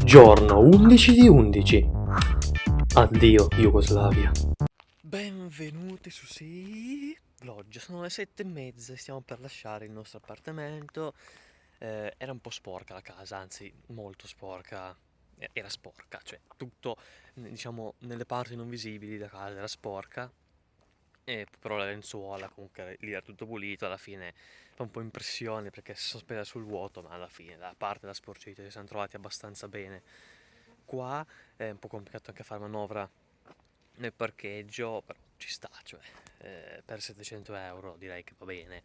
Giorno 11 di 11. Addio Jugoslavia. Benvenuti su Sì Vlog, sono le 7:30, stiamo per lasciare il nostro appartamento. Era un po' sporca la casa, anzi molto sporca. Era sporca, cioè tutto, diciamo, nelle parti non visibili della casa era sporca. Però la lenzuola comunque lì era tutto pulito, alla fine fa un po' impressione perché si sospesa sul vuoto, ma alla fine la parte della sporcizia si siamo trovati abbastanza bene. Qua è un po' complicato anche fare manovra nel parcheggio, però ci sta, cioè per 700 euro direi che va bene.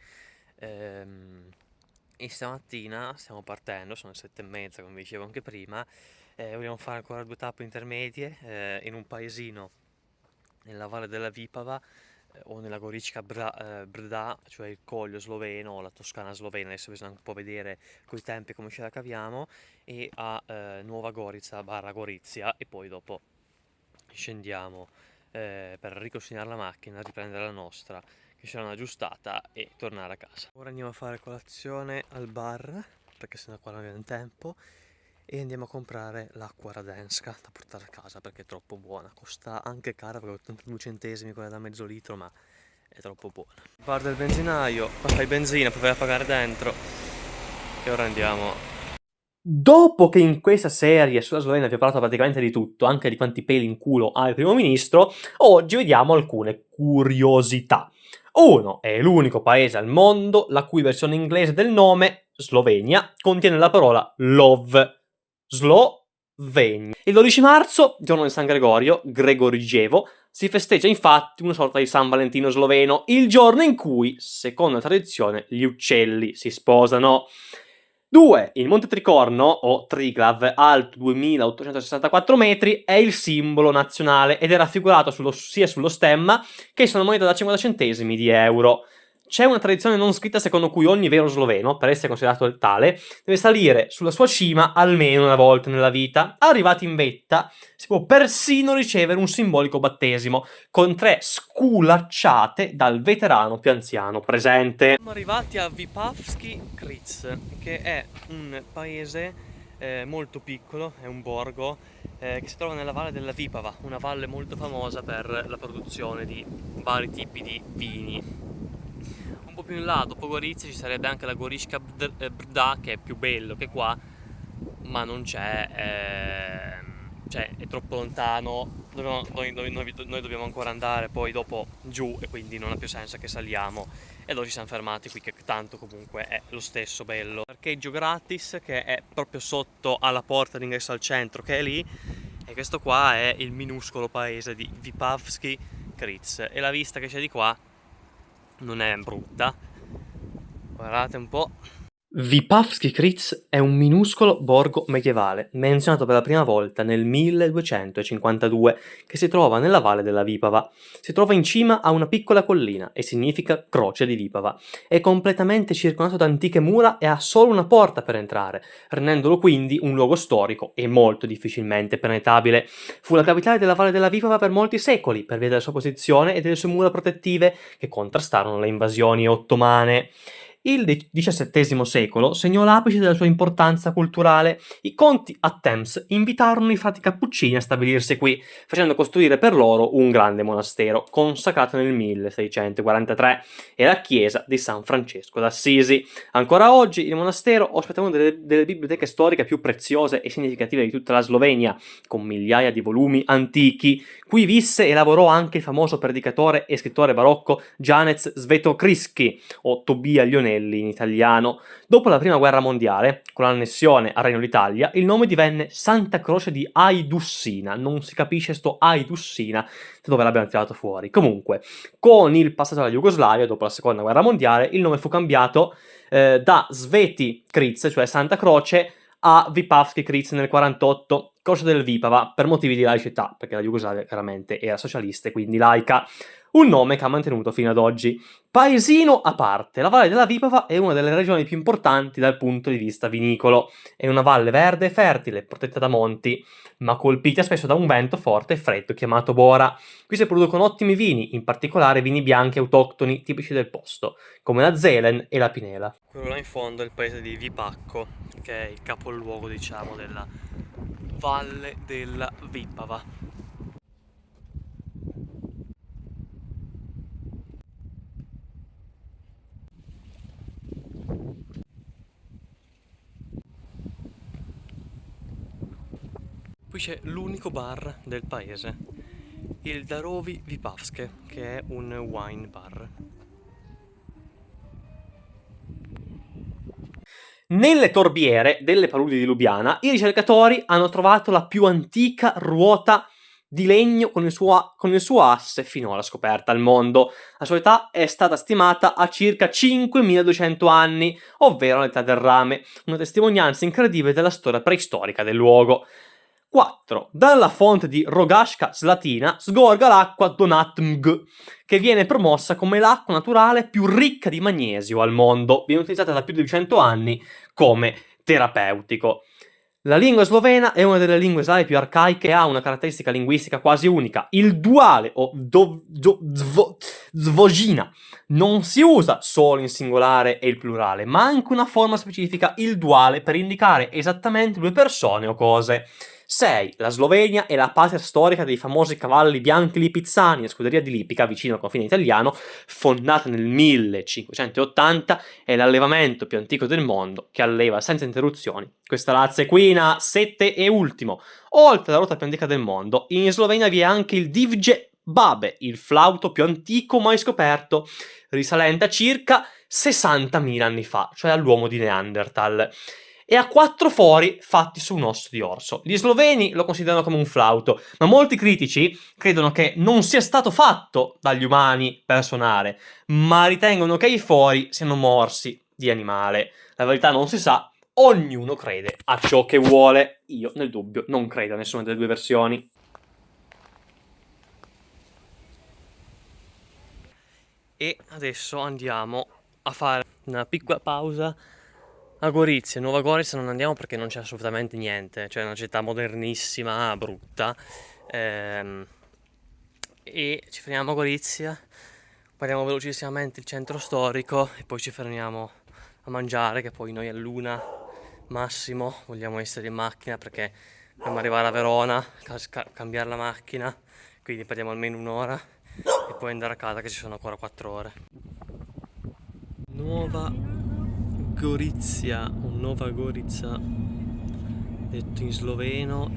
E stamattina stiamo partendo, sono le 7:30 come vi dicevo anche prima. Vogliamo fare ancora 2 tappe intermedie in un paesino nella valle della Vipava, o nella Gorička Brda, cioè il Coglio sloveno o la Toscana slovena, adesso bisogna un po' vedere coi tempi come ce la caviamo, e a Nuova Gorica barra Gorizia, e poi dopo scendiamo per ricucinare la macchina, riprendere la nostra che sarà una giustata e tornare a casa. Ora andiamo a fare colazione al bar perché sennò qua non abbiamo tempo, e andiamo a comprare l'acqua Radenska da portare a casa perché è troppo buona. Costa anche cara perché 82 centesimi quella da mezzo litro, ma è troppo buona. Bar del benzinaio, fai benzina, poi vai a pagare dentro e ora andiamo. Dopo che in questa serie sulla Slovenia vi ho parlato praticamente di tutto, anche di quanti peli in culo ha il primo ministro, oggi vediamo alcune curiosità. Uno, è l'unico paese al mondo la cui versione inglese del nome, Slovenia, contiene la parola love. Slovenia. Il 12 marzo, giorno di San Gregorio, Gregorigevo, si festeggia infatti una sorta di San Valentino sloveno, il giorno in cui, secondo la tradizione, gli uccelli si sposano. 2. Il Monte Tricorno, o Triglav, alto 2864 metri, è il simbolo nazionale ed è raffigurato sia sullo stemma che su una moneta da 50 centesimi di euro. C'è una tradizione non scritta secondo cui ogni vero sloveno, per essere considerato tale, deve salire sulla sua cima almeno una volta nella vita. Arrivati in vetta, si può persino ricevere un simbolico battesimo, con 3 sculacciate dal veterano più anziano presente. Siamo arrivati a Vipavski Kriz, che è un paese molto piccolo, è un borgo che si trova nella valle della Vipava, una valle molto famosa per la produzione di vari tipi di vini. Un po' più in là, dopo Gorizia, ci sarebbe anche la Gorička Brda, che è più bello che qua, ma non c'è, cioè è troppo lontano, noi dobbiamo ancora andare poi dopo giù, e quindi non ha più senso che saliamo, e allora ci siamo fermati qui, che tanto comunque è lo stesso bello. Parcheggio gratis che è proprio sotto alla porta d'ingresso al centro, che è lì, e questo qua è il minuscolo paese di Vipavski Kriz, e la vista che c'è di qua non è brutta, guardate un po'. Vipavski Kriz è un minuscolo borgo medievale, menzionato per la prima volta nel 1252, che si trova nella valle della Vipava. Si trova in cima a una piccola collina e significa croce di Vipava. È completamente circondato da antiche mura e ha solo una porta per entrare, rendendolo quindi un luogo storico e molto difficilmente penetrabile. Fu la capitale della valle della Vipava per molti secoli, per via della sua posizione e delle sue mura protettive che contrastarono le invasioni ottomane. Il XVII secolo segnò l'apice della sua importanza culturale. I conti a Thames invitarono i frati cappuccini a stabilirsi qui, facendo costruire per loro un grande monastero, consacrato nel 1643, e la chiesa di San Francesco d'Assisi. Ancora oggi il monastero ospita una delle biblioteche storiche più preziose e significative di tutta la Slovenia, con migliaia di volumi antichi. Qui visse e lavorò anche il famoso predicatore e scrittore barocco Janez Svetokriski, o Tobia Lionelli in italiano. Dopo la prima guerra mondiale, con l'annessione al Regno d'Italia, il nome divenne Santa Croce di Aidussina. Non si capisce sto Aidussina da dove l'abbiamo tirato fuori. Comunque, con il passato della Jugoslavia, dopo la seconda guerra mondiale, il nome fu cambiato da Sveti Kriz, cioè Santa Croce, a Vipavski Kriz nel 48, Croce del Vipava, per motivi di laicità, perché la Jugoslavia chiaramente era socialista e quindi laica. Un nome che ha mantenuto fino ad oggi. Paesino a parte, la Valle della Vipava è una delle regioni più importanti dal punto di vista vinicolo. È una valle verde e fertile, protetta da monti, ma colpita spesso da un vento forte e freddo chiamato Bora. Qui si producono ottimi vini, in particolare vini bianchi autoctoni tipici del posto, come la Zelen e la Pinela. Quello là in fondo è il paese di Vipacco, che è il capoluogo, diciamo, della Valle della Vipava. Qui c'è l'unico bar del paese, il Darovi Vipavske, che è un wine bar. Nelle torbiere delle paludi di Lubiana, i ricercatori hanno trovato la più antica ruota di legno con il suo asse finora scoperta al mondo. La sua età è stata stimata a circa 5200 anni, ovvero l'età del rame, una testimonianza incredibile della storia preistorica del luogo. 4. Dalla fonte di Rogashka Slatina sgorga l'acqua Donatmg, che viene promossa come l'acqua naturale più ricca di magnesio al mondo. Viene utilizzata da più di 100 anni come terapeutico. La lingua slovena è una delle lingue slave più arcaiche e ha una caratteristica linguistica quasi unica, il duale o zvojina. Non si usa solo in singolare e il plurale, ma anche una forma specifica, il duale, per indicare esattamente due persone o cose. 6. La Slovenia è la patria storica dei famosi cavalli bianchi lipizzani, la scuderia di Lipica, vicino al confine italiano, fondata nel 1580, è l'allevamento più antico del mondo che alleva senza interruzioni questa razza equina. 7 e ultimo. Oltre alla ruota più antica del mondo, in Slovenia vi è anche il Divje Babe, il flauto più antico mai scoperto, risalente a circa 60.000 anni fa, cioè all'uomo di Neanderthal, e ha 4 fori fatti su un osso di orso. Gli sloveni lo considerano come un flauto, ma molti critici credono che non sia stato fatto dagli umani per suonare, ma ritengono che i fori siano morsi di animale. La verità non si sa, ognuno crede a ciò che vuole. Io, nel dubbio, non credo a nessuna delle due versioni. E adesso andiamo a fare una piccola pausa a Gorizia. Nuova Gorizia non andiamo perché non c'è assolutamente niente, cioè è una città modernissima, brutta, e ci fermiamo a Gorizia, guardiamo velocissimamente il centro storico e poi ci fermiamo a mangiare, che poi noi all'una massimo vogliamo essere in macchina perché dobbiamo arrivare a Verona, cambiare la macchina, quindi perdiamo almeno un'ora e poi andare a casa che ci sono ancora 4 ore. Nuova Gorizia, detto in sloveno.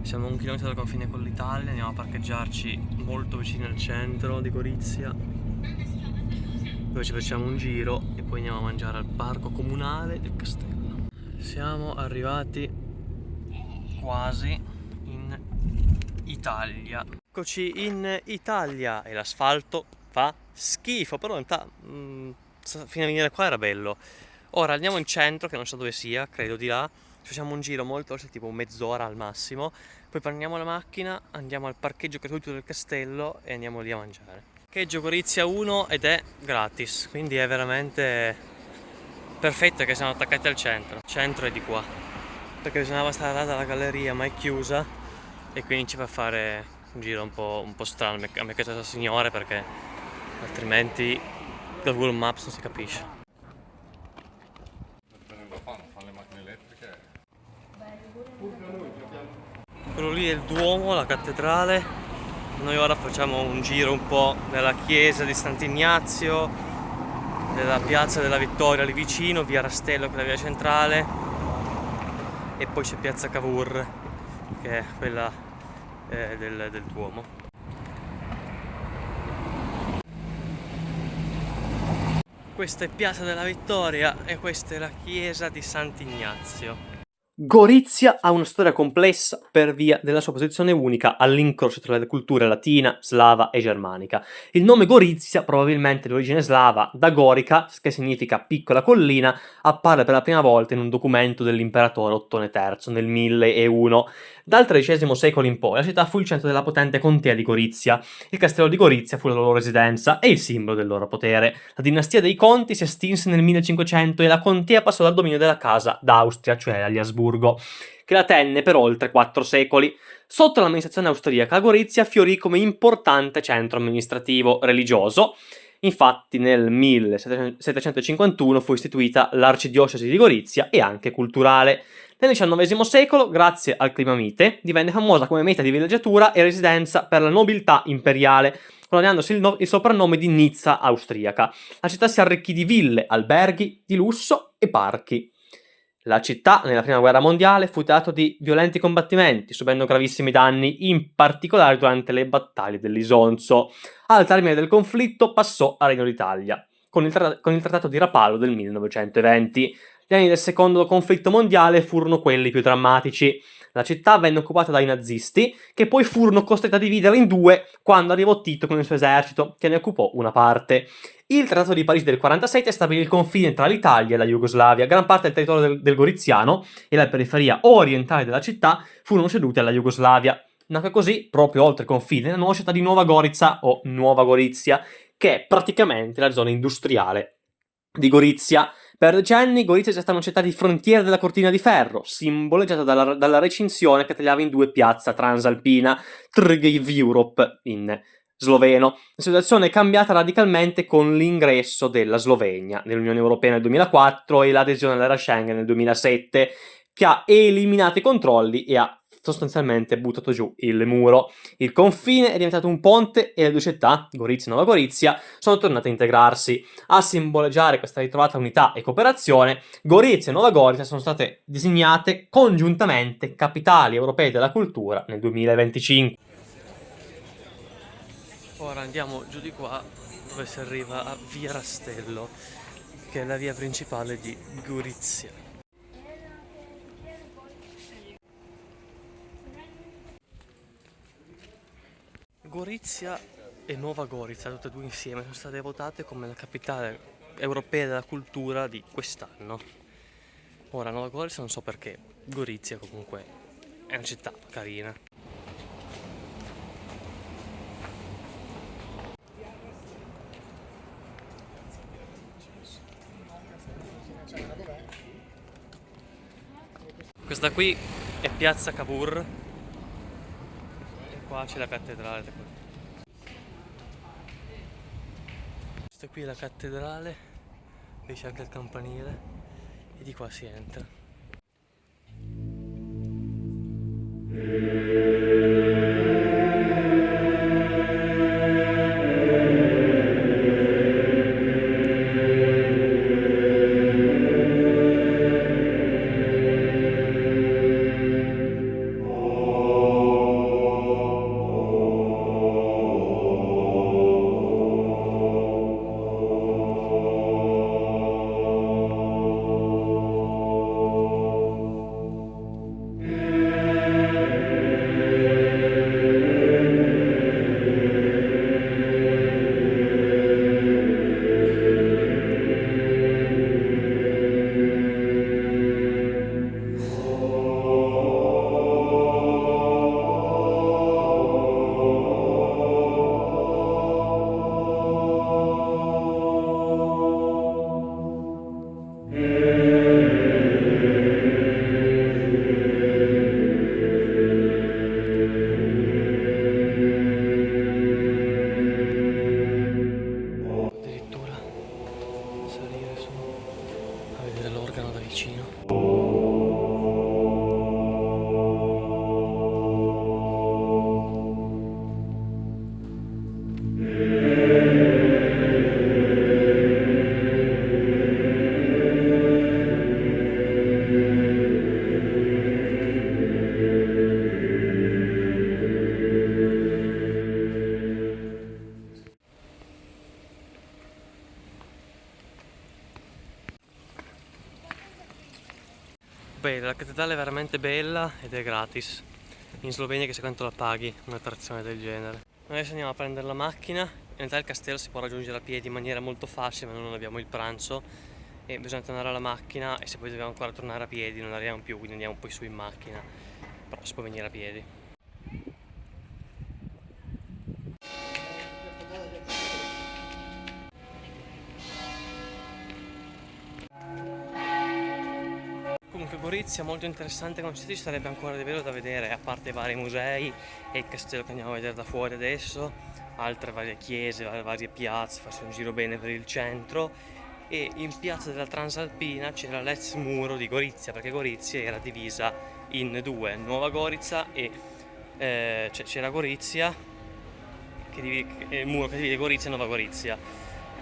Siamo a 1 chilometro dal confine con l'Italia, andiamo a parcheggiarci molto vicino al centro di Gorizia, dove ci facciamo un giro e poi andiamo a mangiare al parco comunale del castello. Siamo arrivati quasi in Italia. Eccoci in Italia e l'asfalto fa schifo, però in realtà fino a venire qua era bello. Ora andiamo in centro, che non so dove sia, credo di là, ci facciamo un giro molto veloce, tipo mezz'ora al massimo, poi prendiamo la macchina, andiamo al parcheggio gratuito del castello e andiamo lì a mangiare. Parcheggio Gorizia 1 ed è gratis, quindi è veramente perfetto che siamo attaccati al centro. Il centro è di qua, perché bisognava stare là dalla galleria, ma è chiusa, e quindi ci fa fare un giro un po' strano. A me piace questo signore perché altrimenti da Google Maps non si capisce. Quello lì è il Duomo, la cattedrale. Noi ora facciamo un giro un po' nella chiesa di Sant'Ignazio, nella piazza della Vittoria lì vicino, via Rastello che è la via centrale, e poi c'è piazza Cavour che è quella del Duomo. Questa è piazza della Vittoria e questa è la chiesa di Sant'Ignazio. Gorizia ha una storia complessa per via della sua posizione unica all'incrocio tra le culture latina, slava e germanica. Il nome Gorizia, probabilmente di origine slava, da Gorica, che significa piccola collina, appare per la prima volta in un documento dell'imperatore Ottone III nel 1001. Dal XIII secolo in poi la città fu il centro della potente contea di Gorizia. Il castello di Gorizia fu la loro residenza e il simbolo del loro potere. La dinastia dei Conti si estinse nel 1500 e la contea passò dal dominio della casa d'Austria, cioè agli Asburgo, che la tenne per oltre 4 secoli. Sotto l'amministrazione austriaca, Gorizia fiorì come importante centro amministrativo religioso. Infatti nel 1751 fu istituita l'arcidiocesi di Gorizia e anche culturale. Nel XIX secolo, grazie al clima mite, divenne famosa come meta di villeggiatura e residenza per la nobiltà imperiale, guadagnandosi il soprannome di Nizza austriaca. La città si arricchì di ville, alberghi, di lusso e parchi. La città, nella prima guerra mondiale, fu teatro di violenti combattimenti, subendo gravissimi danni, in particolare durante le battaglie dell'Isonzo. Al termine del conflitto passò al Regno d'Italia, con il Trattato di Rapallo del 1920. Gli anni del secondo conflitto mondiale furono quelli più drammatici. La città venne occupata dai nazisti, che poi furono costretti a dividere in due quando arrivò Tito con il suo esercito, che ne occupò una parte. Il Trattato di Parigi del 47 stabilì il confine tra l'Italia e la Jugoslavia. Gran parte del territorio del Goriziano e la periferia orientale della città furono ceduti alla Jugoslavia. Nacque così, proprio oltre il confine, la nuova città di Nuova Gorica o Nuova Gorizia, che è praticamente la zona industriale di Gorizia. Per decenni Gorizia è stata una città di frontiera della cortina di ferro, simboleggiata dalla recinzione che tagliava in due piazza transalpina, Triglav Europe in sloveno. La situazione è cambiata radicalmente con l'ingresso della Slovenia nell'Unione Europea nel 2004 e l'adesione all'era Schengen nel 2007, che ha eliminato i controlli e ha sostanzialmente buttato giù il muro. Il confine è diventato un ponte e le due città, Gorizia e Nuova Gorizia, sono tornate a integrarsi. A simboleggiare questa ritrovata unità e cooperazione, Gorizia e Nuova Gorizia sono state designate congiuntamente capitali europee della cultura nel 2025. Ora andiamo giù di qua dove si arriva a Via Rastello, che è la via principale di Gorizia. Gorizia e Nuova Gorizia, tutte e due insieme, sono state votate come la capitale europea della cultura di quest'anno. Ora Nuova Gorizia non so perché, Gorizia comunque è una città carina. Questa qui è Piazza Cavour e qua c'è la cattedrale. Questa qui è la cattedrale, qui c'è anche il campanile e di qua si entra. Bella, la cattedrale è veramente bella ed è gratis. In Slovenia chissà quanto la paghi un'attrazione del genere. Adesso andiamo a prendere la macchina. In realtà il castello si può raggiungere a piedi in maniera molto facile, ma noi non abbiamo il pranzo e bisogna tornare alla macchina, e se poi dobbiamo ancora tornare a piedi non arriviamo più, quindi andiamo poi su in macchina. Però si può venire a piedi. Comunque Gorizia è molto interessante come città, ci sarebbe ancora di bello da vedere, a parte i vari musei e il castello che andiamo a vedere da fuori adesso, altre varie chiese, varie piazze, farsi un giro bene per il centro, e in piazza della Transalpina c'era l'ex muro di Gorizia, perché Gorizia era divisa in due, Nuova Gorizia e c'era Gorizia, il muro che divide Gorizia e Nuova Gorizia,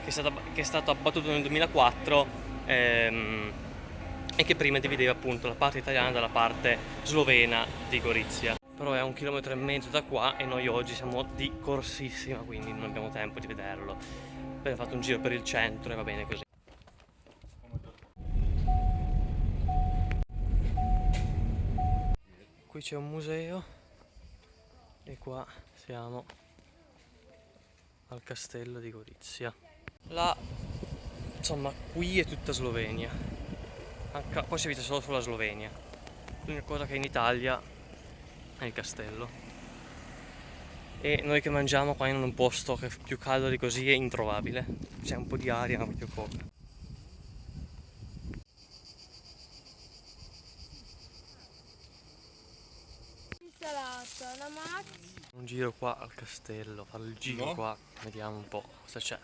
che è stato abbattuto nel 2004 e che prima divideva appunto la parte italiana dalla parte slovena di Gorizia. Però è a 1,5 km da qua e noi oggi siamo di corsissima, quindi non abbiamo tempo di vederlo. Abbiamo fatto un giro per il centro e va bene così. Qui c'è un museo e qua siamo al castello di Gorizia. Là, insomma, qui è tutta Slovenia. Qua si vede solo sulla Slovenia. L'unica cosa che in Italia è il castello. E noi che mangiamo qua in un posto che è più caldo di così è introvabile. C'è un po' di aria, ma proprio poca. Insalata, la macchina. Un giro qua al castello, fare il giro qua, vediamo un po' cosa c'è.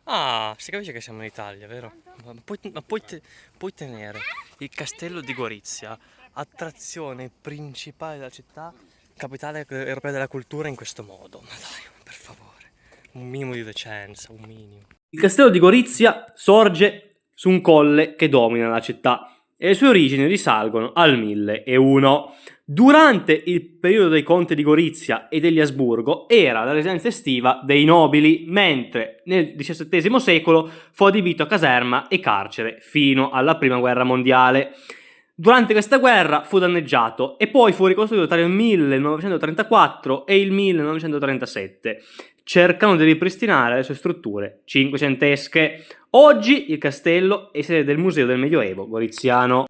Ah, si capisce che siamo in Italia, vero? Puoi tenere il castello di Gorizia, attrazione principale della città, capitale europea della cultura in questo modo. Ma dai, per favore, un minimo di decenza, un minimo. Il castello di Gorizia sorge su un colle che domina la città e le sue origini risalgono al 1001. Durante il periodo dei conti di Gorizia e degli Asburgo era la residenza estiva dei nobili, mentre nel XVII secolo fu adibito a caserma e carcere fino alla Prima Guerra Mondiale. Durante questa guerra fu danneggiato e poi fu ricostruito tra il 1934 e il 1937, cercando di ripristinare le sue strutture cinquecentesche. Oggi il castello è sede del Museo del Medioevo goriziano.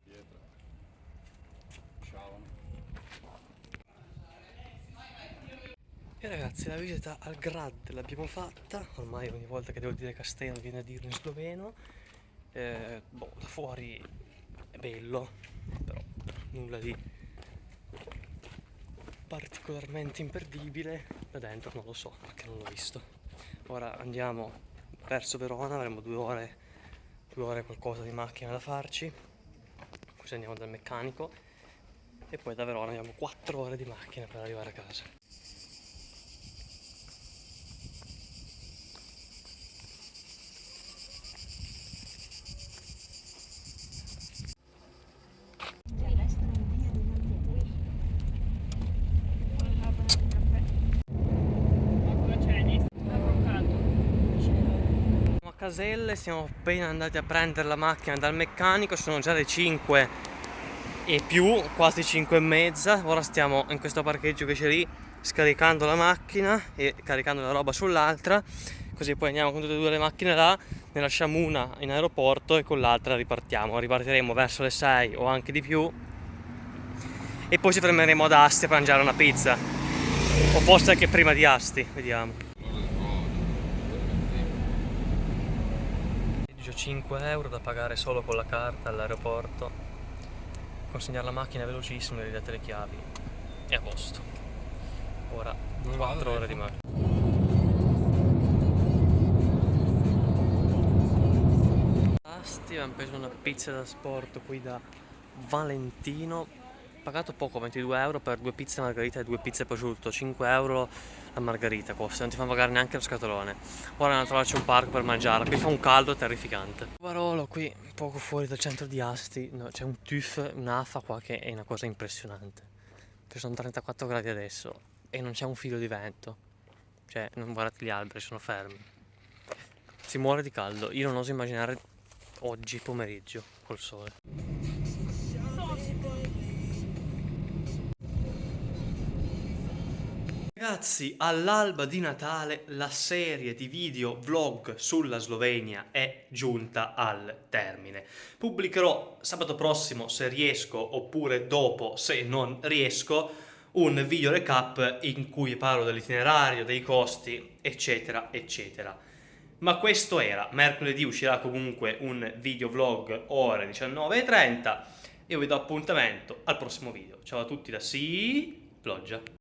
E ragazzi, la visita al Grad l'abbiamo fatta, ormai ogni volta che devo dire castello viene a dirlo in sloveno. Da fuori è bello, però nulla di particolarmente imperdibile. Da dentro non lo so, perché non l'ho visto. Ora andiamo verso Verona, avremo 2 ore e qualcosa di macchina da farci, così andiamo dal meccanico e poi da Verona abbiamo 4 ore di macchina per arrivare a casa. Caselle, siamo appena andati a prendere la macchina dal meccanico, sono già le 5 e più, quasi 5 e mezza. Ora stiamo in questo parcheggio che c'è lì scaricando la macchina e caricando la roba sull'altra, così poi andiamo con tutte e due le macchine là, ne lasciamo una in aeroporto e con l'altra ripartiremo verso le 6 o anche di più e poi ci fermeremo ad Asti per mangiare una pizza, o forse anche prima di Asti, vediamo. 5 euro da pagare solo con la carta all'aeroporto, consegnare la macchina velocissimo e ridate le chiavi e a posto. Ora 4 ore di macchina. Asti, abbiamo preso una pizza da sport qui da Valentino, pagato poco, 22 euro per 2 pizze margherita e 2 pizze prosciutto, 5 euro la margherita costa, non ti fanno pagare neanche lo scatolone. Ora andiamo a trovarci un parco per mangiarla, qui fa un caldo terrificante. Barolo, qui poco fuori dal centro di Asti, no, c'è un TÜV, un'AFA qua che è una cosa impressionante. Ci sono 34 gradi adesso e non c'è un filo di vento, cioè non guardate gli alberi, sono fermi. Si muore di caldo, io non oso immaginare oggi pomeriggio col sole. Ragazzi, all'alba di Natale la serie di video vlog sulla Slovenia è giunta al termine. Pubblicherò sabato prossimo se riesco, oppure dopo se non riesco, un video recap in cui parlo dell'itinerario, dei costi, eccetera, eccetera. Ma questo era, mercoledì uscirà comunque un video vlog ore 19:30. io vi do appuntamento al prossimo video. Ciao a tutti da Sì Bloggia.